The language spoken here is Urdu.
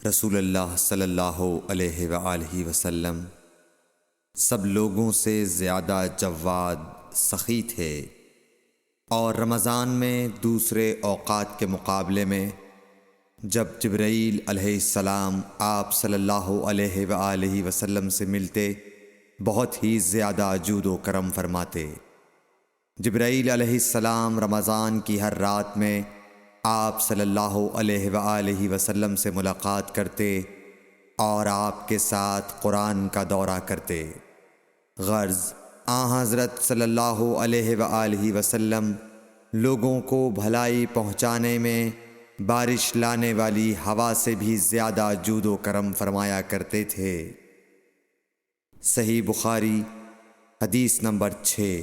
رسول اللہ صلی اللہ علیہ وآلہ وسلم سب لوگوں سے زیادہ جواد سخی تھے، اور رمضان میں دوسرے اوقات کے مقابلے میں جب جبرائیل علیہ السلام آپ صلی اللہ علیہ وآلہ وسلم سے ملتے بہت ہی زیادہ جود و کرم فرماتے۔ جبرائیل علیہ السلام رمضان کی ہر رات میں آپ صلی اللہ علیہ وآلہ وسلم سے ملاقات کرتے اور آپ کے ساتھ قرآن کا دورہ کرتے۔ غرض حضرت صلی اللہ علیہ وآلہ وسلم لوگوں کو بھلائی پہنچانے میں بارش لانے والی ہوا سے بھی زیادہ جود و کرم فرمایا کرتے تھے۔ صحیح بخاری حدیث نمبر 6۔